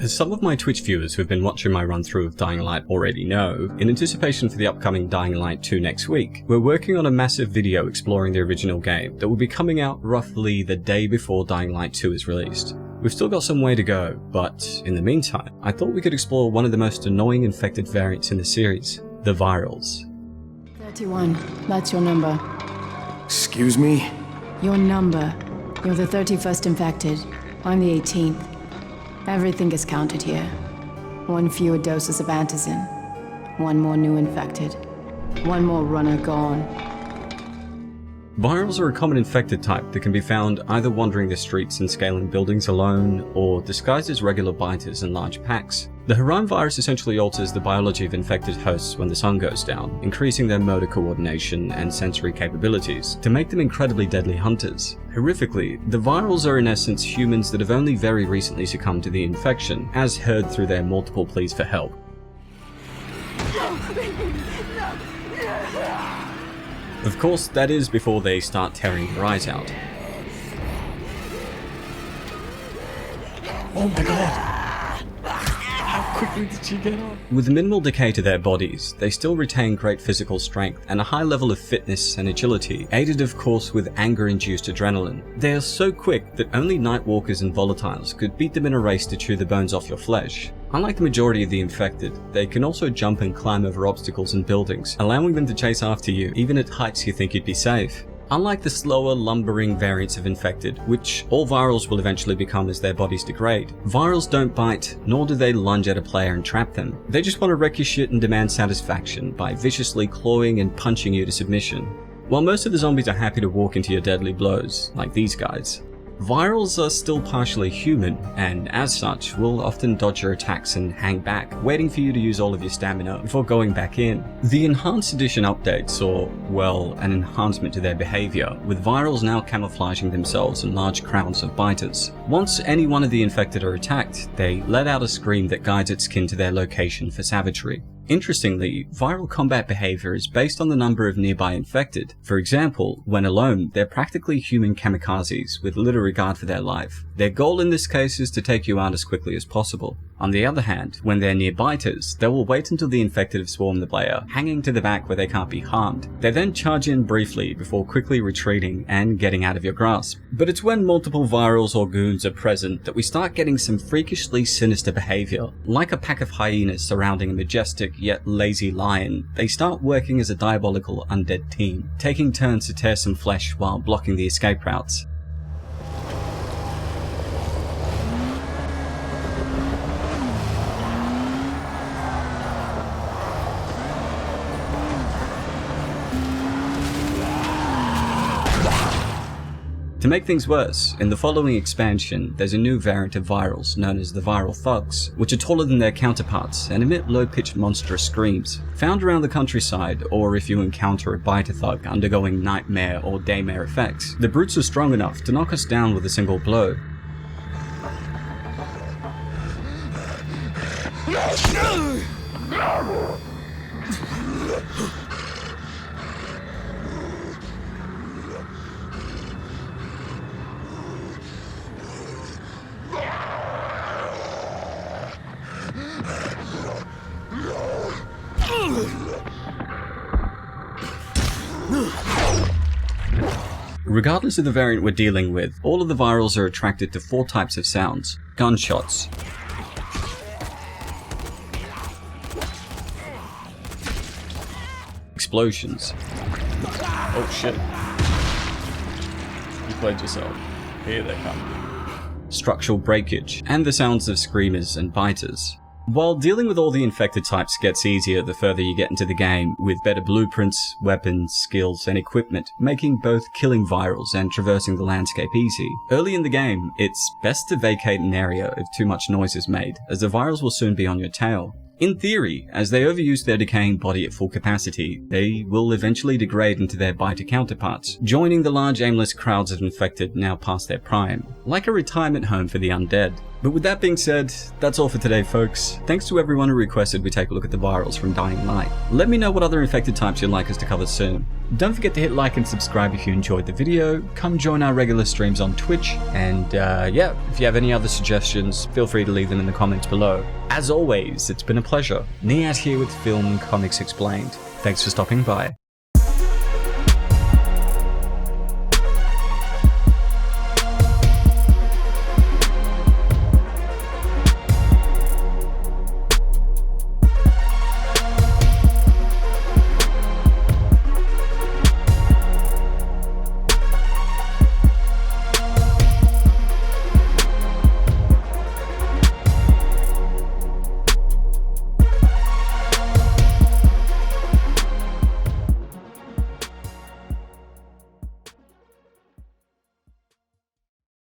As some of my Twitch viewers who have been watching my run through of Dying Light already know, in anticipation for the upcoming Dying Light 2 next week, we're working on a massive video exploring the original game that will be coming out roughly the day before Dying Light 2 is released. We've still got some way to go, but in the meantime, I thought we could explore one of the most annoying infected variants in the series, the VIRALS. 31, that's your number. Excuse me? Your number. You're the 31st infected. I'm the 18th. Everything is counted here. 1 fewer doses of antizin. 1 more new infected. 1 more runner gone. VIRALS are a common infected type that can be found either wandering the streets and scaling buildings alone, or disguised as regular biters in large packs. The Harran virus essentially alters the biology of infected hosts when the sun goes down, increasing their motor coordination and sensory capabilities to make them incredibly deadly hunters. Horrifically, the VIRALS are in essence humans that have only very recently succumbed to the infection, as heard through their multiple pleas for help. Of course, that is before they start tearing their eyes out. Oh my god! How quickly did she get up? With minimal decay to their bodies, they still retain great physical strength and a high level of fitness and agility, aided of course with anger-induced adrenaline. They are so quick that only nightwalkers and volatiles could beat them in a race to chew the bones off your flesh. Unlike the majority of the infected, they can also jump and climb over obstacles and buildings, allowing them to chase after you, even at heights you think you'd be safe. Unlike the slower, lumbering variants of infected, which all VIRALS will eventually become as their bodies degrade, VIRALS don't bite, nor do they lunge at a player and trap them. They just want to wreck your shit and demand satisfaction by viciously clawing and punching you to submission. While most of the zombies are happy to walk into your deadly blows, like these guys, VIRALS are still partially human, and as such, will often dodge your attacks and hang back, waiting for you to use all of your stamina before going back in. The Enhanced Edition update saw, well, an enhancement to their behavior, with VIRALS now camouflaging themselves in large crowds of biters. Once any one of the infected are attacked, they let out a scream that guides its kin to their location for savagery. Interestingly, viral combat behavior is based on the number of nearby infected. For example, when alone, they're practically human kamikazes with little regard for their life. Their goal in this case is to take you out as quickly as possible. On the other hand, when they're near biters, they will wait until the infected have swarmed the player, hanging to the back where they can't be harmed. They then charge in briefly before quickly retreating and getting out of your grasp. But it's when multiple VIRALS or goons are present that we start getting some freakishly sinister behavior. Like a pack of hyenas surrounding a majestic yet lazy lion, they start working as a diabolical undead team, taking turns to tear some flesh while blocking the escape routes. To make things worse, in the following expansion, there's a new variant of VIRALS known as the Viral Thugs, which are taller than their counterparts and emit low-pitched monstrous screams. Found around the countryside, or if you encounter a biter thug undergoing nightmare or daymare effects, the brutes are strong enough to knock us down with a single blow. Regardless of the variant we're dealing with, all of the VIRALS are attracted to 4 types of sounds. Gunshots, explosions, oh shit, you played yourself, here they come, structural breakage, and the sounds of screamers and biters. While dealing with all the infected types gets easier the further you get into the game, with better blueprints, weapons, skills, and equipment, making both killing VIRALS and traversing the landscape easy. Early in the game, it's best to vacate an area if too much noise is made, as the VIRALS will soon be on your tail. In theory, as they overuse their decaying body at full capacity, they will eventually degrade into their biter counterparts, joining the large aimless crowds of infected now past their prime, like a retirement home for the undead. But with that being said, that's all for today folks. Thanks to everyone who requested we take a look at the VIRALS from Dying Light. Let me know what other infected types you'd like us to cover soon. Don't forget to hit like and subscribe if you enjoyed the video. Come join our regular streams on Twitch. And yeah, if you have any other suggestions, feel free to leave them in the comments below. As always, it's been a pleasure. Niyat here with Film and Comics Explained. Thanks for stopping by.